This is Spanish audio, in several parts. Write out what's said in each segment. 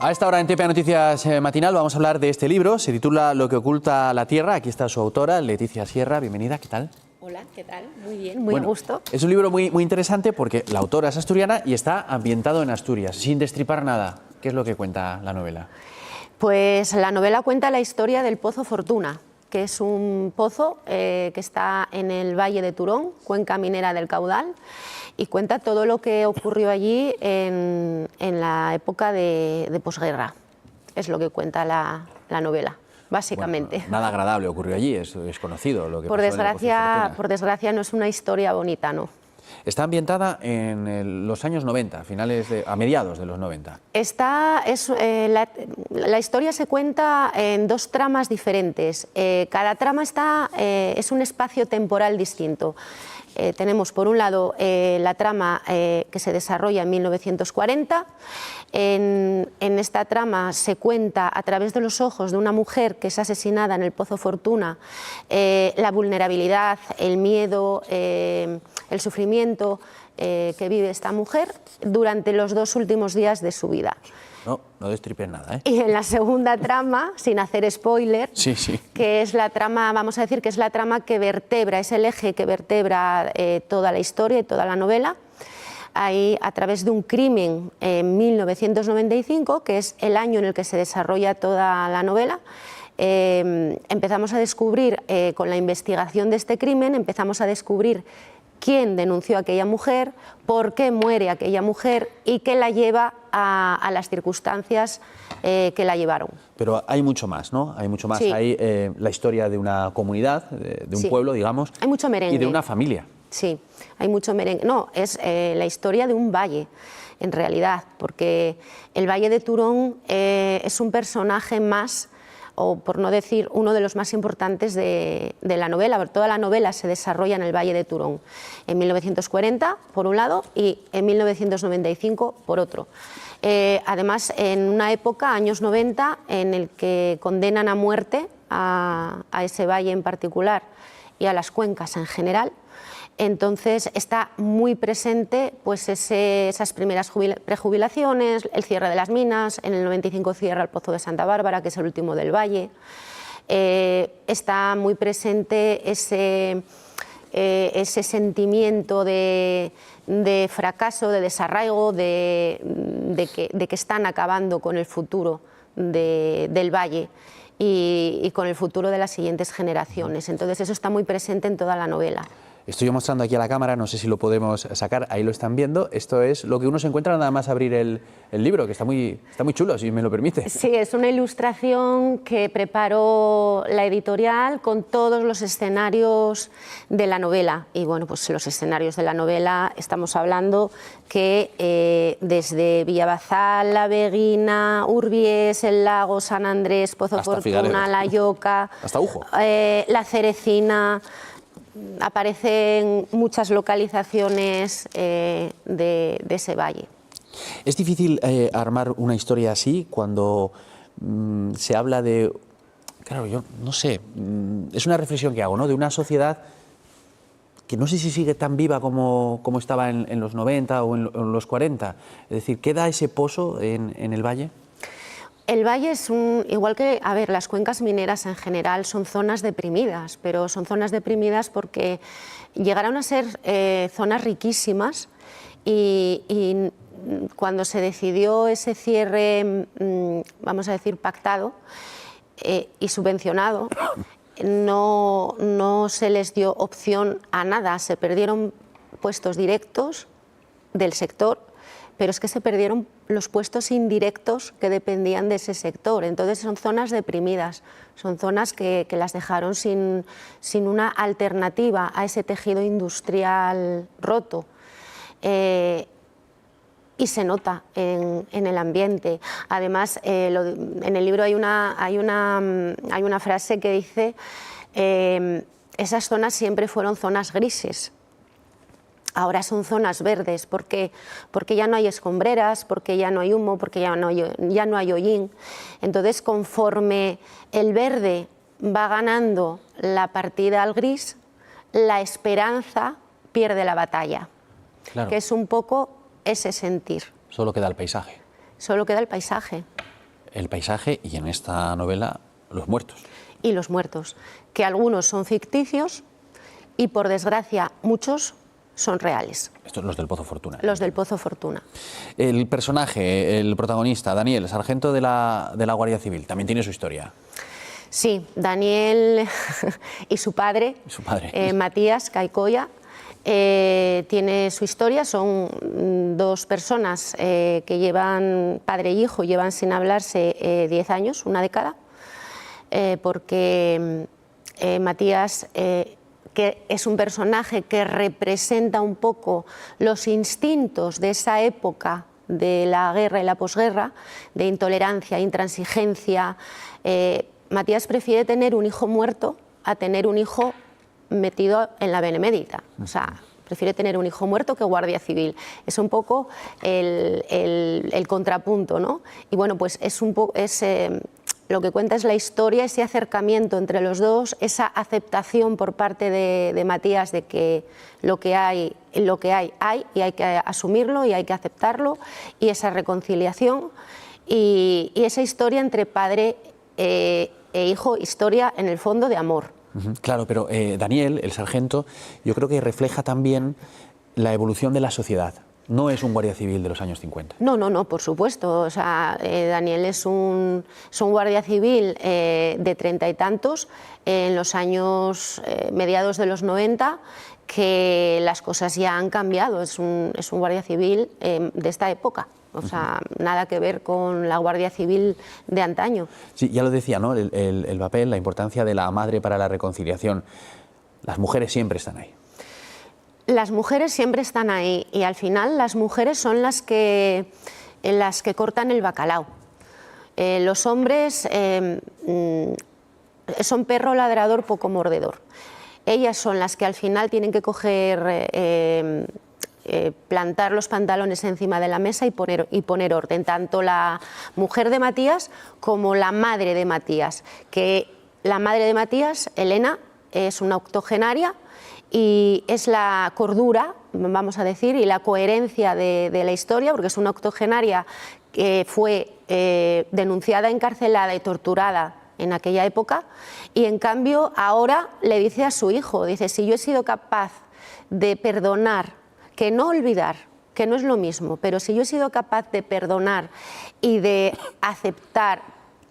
A esta hora en TPA Noticias Matinal vamos a hablar de este libro. Se titula Lo que oculta la tierra. Aquí está su autora, Leticia Sierra. Bienvenida, ¿qué tal? Hola, ¿qué tal? Muy bien, muy a gusto. Es un libro muy interesante porque la autora es asturiana y está ambientado en Asturias, sin destripar nada. ¿Qué es lo que cuenta la novela? Pues la novela cuenta la historia del Pozo Fortuna, que es un pozo que está en el Valle de Turón, cuenca minera del Caudal, y cuenta todo lo que ocurrió allí en la época de posguerra. Es lo que cuenta la novela, básicamente. Bueno, nada agradable ocurrió allí, es conocido lo que por pasó en el Pozo Fortuna. Por desgracia no es una historia bonita, ¿no? Está ambientada en los años 90, a mediados de los 90. La historia se cuenta en dos tramas diferentes. Cada trama es un espacio temporal distinto. Tenemos por un lado la trama que se desarrolla en 1940. En esta trama se cuenta a través de los ojos de una mujer que es asesinada en el Pozo Fortuna la vulnerabilidad, el miedo, el sufrimiento que vive esta mujer durante los 2 últimos días de su vida. No destripes nada, ¿eh? Y en la segunda trama, sin hacer spoiler, sí. que es la trama, vamos a decir que es la trama que vertebra, es el eje que vertebra toda la historia y toda la novela. Ahí, a través de un crimen en 1995, que es el año en el que se desarrolla toda la novela, empezamos a descubrir, con la investigación de este crimen, empezamos a descubrir quién denunció a aquella mujer, por qué muere aquella mujer y qué la lleva a las circunstancias que la llevaron. Pero hay mucho más, ¿no? Hay mucho más. Sí. Hay la historia de una comunidad, de un sí. pueblo, digamos. Hay mucho merengue. Y de una familia. Sí, hay mucho merengue. No, es la historia de un valle, en realidad, porque el Valle de Turón es un personaje más, o por no decir uno de los más importantes de la novela. Toda la novela se desarrolla en el Valle de Turón, en 1940 por un lado y en 1995 por otro. Además, en una época, años 90, en el que condenan a muerte a ese valle en particular y a las cuencas en general. Entonces está muy presente pues esas primeras prejubilaciones, el cierre de las minas, en el 95 cierra el Pozo de Santa Bárbara, que es el último del valle. Está muy presente ese sentimiento de fracaso, de desarraigo, de que están acabando con el futuro del valle y con el futuro de las siguientes generaciones. Entonces eso está muy presente en toda la novela. Estoy mostrando aquí a la cámara, no sé si lo podemos sacar, ahí lo están viendo. Esto es lo que uno se encuentra nada más abrir el libro, que está muy chulo, si me lo permite. Sí, es una ilustración que preparó la editorial con todos los escenarios de la novela. Y bueno, pues los escenarios de la novela estamos hablando que desde Villavazal, La Beguina, Urbies, El Lago, San Andrés, Pozo hasta Fortuna, Figarero. La Lloca, hasta Ujo. La Cerecina. Aparecen muchas localizaciones de ese valle. ¿Es difícil armar una historia así cuando se habla de... Claro, yo no sé, es una reflexión que hago, ¿no? De una sociedad que no sé si sigue tan viva como estaba en los 90 o en los 40. Es decir, ¿queda ese pozo en el valle? El valle es igual que, las cuencas mineras en general son zonas deprimidas, pero son zonas deprimidas porque llegaron a ser zonas riquísimas y cuando se decidió ese cierre, vamos a decir, pactado y subvencionado, no se les dio opción a nada, se perdieron puestos directos del sector, pero es que se perdieron los puestos indirectos que dependían de ese sector. Entonces son zonas deprimidas, son zonas que las dejaron sin una alternativa a ese tejido industrial roto. Y se nota en el ambiente. Además, en el libro hay una frase que dice esas zonas siempre fueron zonas grises. Ahora son zonas verdes, porque ya no hay escombreras, porque ya no hay humo, porque ya no hay hollín. Entonces, conforme el verde va ganando la partida al gris, la esperanza pierde la batalla, Claro. que es un poco ese sentir. Solo queda el paisaje. Solo queda el paisaje. el paisaje y en esta novela los muertos. Y los muertos, que algunos son ficticios y por desgracia muchos son reales. Estos los del Pozo Fortuna. Los del Pozo Fortuna. El personaje, el protagonista, Daniel, sargento de la Guardia Civil, también tiene su historia. Sí, Daniel y su padre, Matías Caicoya, tiene su historia. Son dos personas que llevan, padre y hijo, llevan sin hablarse 10 años, una década, porque Matías, que es un personaje que representa un poco los instintos de esa época de la guerra y la posguerra, de intolerancia, intransigencia. Matías prefiere tener un hijo muerto a tener un hijo metido en la benemérita. O sea, prefiere tener un hijo muerto que guardia civil. Es un poco el contrapunto, ¿no? Y bueno, pues es un poco... lo que cuenta es la historia, ese acercamiento entre los dos, esa aceptación por parte de Matías de que lo que hay y hay que asumirlo y hay que aceptarlo, y esa reconciliación y esa historia entre padre e hijo, historia en el fondo de amor. Claro, pero Daniel, el sargento, yo creo que refleja también la evolución de la sociedad. No es un guardia civil de los años 50. No, por supuesto. O sea, Daniel es un guardia civil de 30 y tantos, en los años mediados de los 90, que las cosas ya han cambiado. Es un guardia civil de esta época. O sea, nada que ver con la Guardia Civil de antaño. Sí, ya lo decía, ¿no? El papel, la importancia de la madre para la reconciliación. Las mujeres siempre están ahí. Las mujeres siempre están ahí y al final las mujeres son las que cortan el bacalao. Los hombres son perro ladrador, poco mordedor. Ellas son las que al final tienen que coger... plantar los pantalones encima de la mesa y poner orden, tanto la mujer de Matías como la madre de Matías, que la madre de Matías, Elena, es una octogenaria y es la cordura, vamos a decir, y la coherencia de la historia, porque es una octogenaria que fue denunciada, encarcelada y torturada en aquella época, y en cambio ahora le dice a su hijo, dice, si yo he sido capaz de perdonar, que no olvidar, que no es lo mismo, pero si yo he sido capaz de perdonar y de aceptar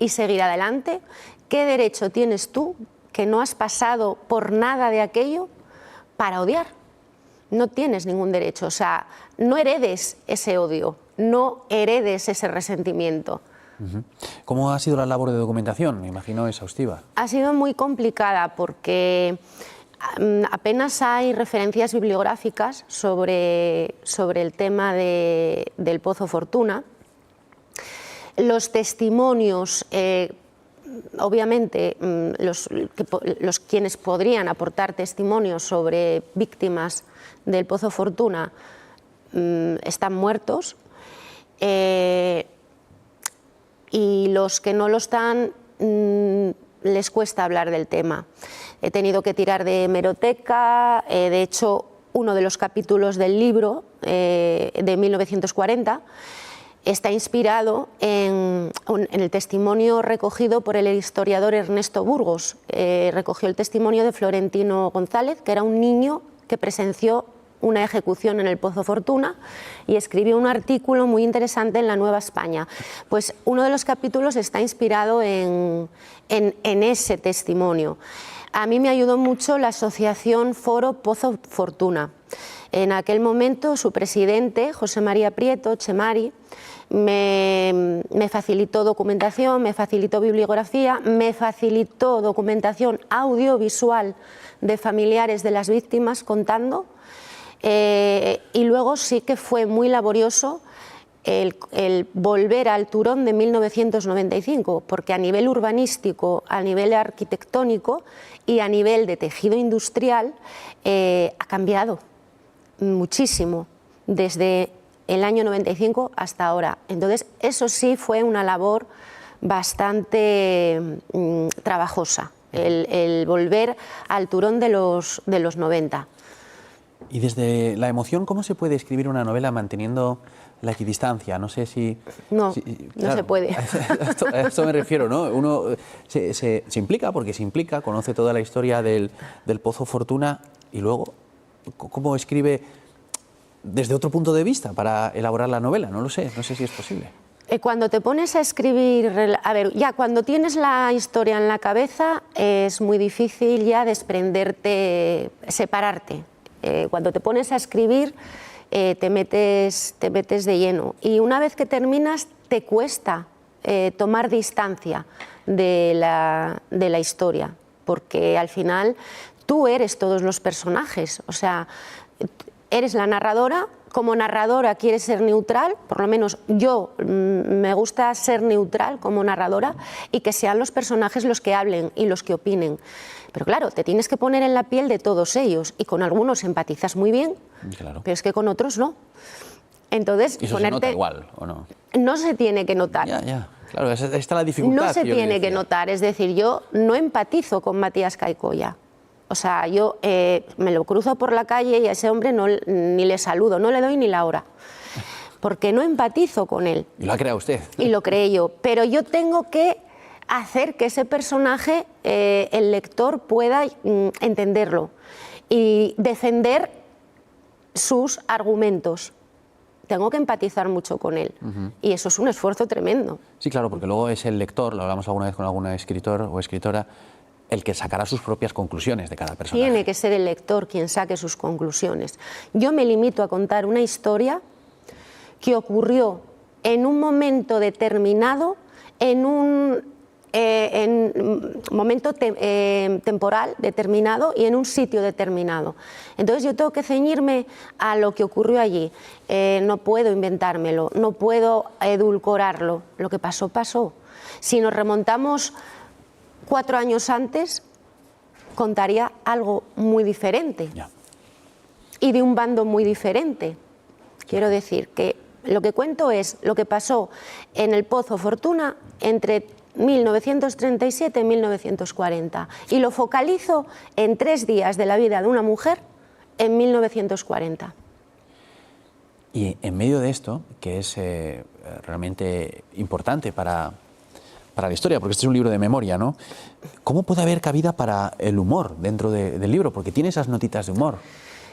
y seguir adelante, ¿qué derecho tienes tú, que no has pasado por nada de aquello, para odiar? No tienes ningún derecho, o sea, no heredes ese odio, no heredes ese resentimiento. ¿Cómo ha sido la labor de documentación? Me imagino exhaustiva. Ha sido muy complicada porque... apenas hay referencias bibliográficas sobre el tema del Pozo Fortuna. Los testimonios, obviamente, los quienes podrían aportar testimonios sobre víctimas del Pozo Fortuna están muertos, y los que no lo están les cuesta hablar del tema. He tenido que tirar de hemeroteca, de hecho uno de los capítulos del libro de 1940 está inspirado en el testimonio recogido por el historiador Ernesto Burgos. Recogió el testimonio de Florentino González, que era un niño que presenció una ejecución en el Pozo Fortuna y escribió un artículo muy interesante en La Nueva España. Pues uno de los capítulos está inspirado en ese testimonio. A mí me ayudó mucho la asociación Foro Pozo Fortuna. En aquel momento su presidente, José María Prieto, Chemari, me facilitó documentación, me facilitó bibliografía, me facilitó documentación audiovisual de familiares de las víctimas contando, y luego sí que fue muy laborioso el volver al Turón de 1995, porque a nivel urbanístico, a nivel arquitectónico y a nivel de tejido industrial ha cambiado muchísimo desde el año 95 hasta ahora. Entonces, eso sí fue una labor bastante trabajosa, el volver al Turón de los 90. Y desde la emoción, ¿cómo se puede escribir una novela manteniendo la equidistancia? No sé si... No, claro, no se puede. A esto me refiero, ¿no? Uno se implica, porque se implica, conoce toda la historia del Pozo Fortuna y luego, ¿cómo escribe desde otro punto de vista para elaborar la novela? No lo sé, no sé si es posible. Cuando te pones a escribir, a ver, ya cuando tienes la historia en la cabeza es muy difícil ya desprenderte, separarte. Cuando te pones a escribir te metes de lleno y una vez que terminas te cuesta tomar distancia de la historia, porque al final tú eres todos los personajes, o sea, eres la narradora. Como narradora quieres ser neutral, por lo menos yo me gusta ser neutral como narradora y que sean los personajes los que hablen y los que opinen. Pero claro, te tienes que poner en la piel de todos ellos y con algunos empatizas muy bien, claro, pero es que con otros no. Entonces, ¿y eso se nota igual o no? No se tiene que notar. Ya, claro, esa está la dificultad. No se tiene que notar, es decir, yo no empatizo con Matías Caicoya. O sea, yo me lo cruzo por la calle y a ese hombre ni le saludo, no le doy ni la hora, porque no empatizo con él. ¿Y lo ha creado usted? Y lo creé yo, pero yo tengo que hacer que ese personaje, el lector, pueda entenderlo y defender sus argumentos. Tengo que empatizar mucho con él y eso es un esfuerzo tremendo. Sí, claro, porque luego es el lector, lo hablamos alguna vez con algún escritor o escritora, el que sacará sus propias conclusiones de cada personaje. Tiene que ser el lector quien saque sus conclusiones. Yo me limito a contar una historia que ocurrió en un momento determinado, en un momento temporal determinado y en un sitio determinado. Entonces yo tengo que ceñirme a lo que ocurrió allí. No puedo inventármelo, no puedo edulcorarlo. Lo que pasó, pasó. Si nos remontamos 4 años antes, contaría algo muy diferente y de un bando muy diferente. Quiero decir que lo que cuento es lo que pasó en el Pozo Fortuna entre 1937 y 1940 y lo focalizo en 3 días de la vida de una mujer en 1940. Y en medio de esto, que es realmente importante para la historia, porque este es un libro de memoria, ¿no? ¿Cómo puede haber cabida para el humor dentro del libro? Porque tiene esas notitas de humor.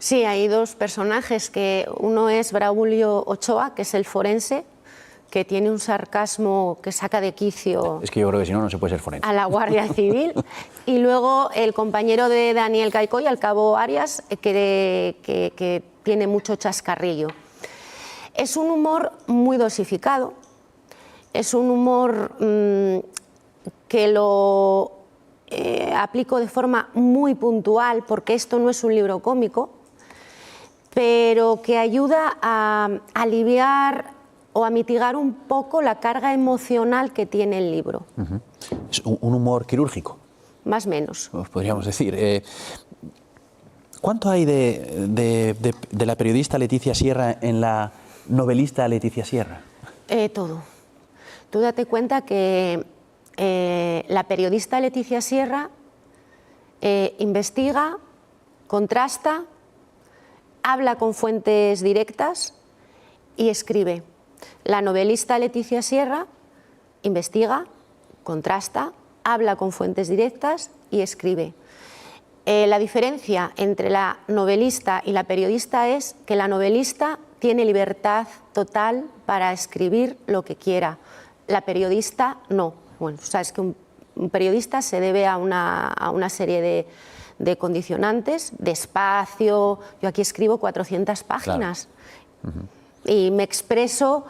Sí, hay 2 personajes, que uno es Braulio Ochoa, que es el forense, que tiene un sarcasmo que saca de quicio... Es que yo creo que si no, no se puede ser forense. ...a la Guardia Civil. Y luego el compañero de Daniel Caicoya, el cabo Arias, que tiene mucho chascarrillo. Es un humor muy dosificado. Es un humor que lo aplico de forma muy puntual, porque esto no es un libro cómico, pero que ayuda a aliviar o a mitigar un poco la carga emocional que tiene el libro. Es un humor quirúrgico. Más o menos. Podríamos decir. ¿Cuánto hay de la periodista Leticia Sierra en la novelista Leticia Sierra? Todo. Tú date cuenta que la periodista Leticia Sierra investiga, contrasta, habla con fuentes directas y escribe. La novelista Leticia Sierra investiga, contrasta, habla con fuentes directas y escribe. La diferencia entre la novelista y la periodista es que la novelista tiene libertad total para escribir lo que quiera. La periodista no. Bueno, sabes que un periodista se debe a una serie de condicionantes, de espacio. Yo aquí escribo 400 páginas. Claro. Y me expreso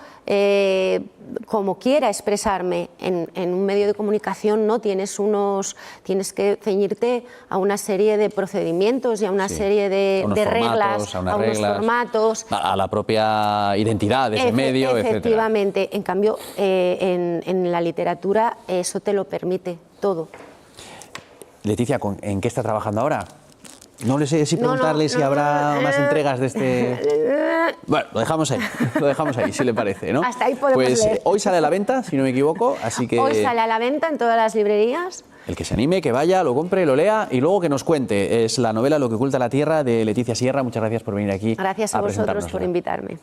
como quiera expresarme. En un medio de comunicación no tienes que ceñirte a una serie de procedimientos y a una serie de reglas, a unos formatos, a la propia identidad de ese medio, efectivamente. Etcétera. En cambio, en la literatura eso te lo permite todo. Leticia, ¿en qué está trabajando ahora? No le sé si preguntarle si habrá más entregas de este... Bueno, lo dejamos ahí, si le parece, ¿no? Hasta ahí podemos leer. Hoy sale a la venta, si no me equivoco, así que... Hoy sale a la venta en todas las librerías El que se anime, que vaya, lo compre, lo lea y luego que nos cuente. Es la novela Lo que oculta la tierra de Leticia Sierra. Muchas gracias por venir aquí. Gracias a vosotros por invitarme.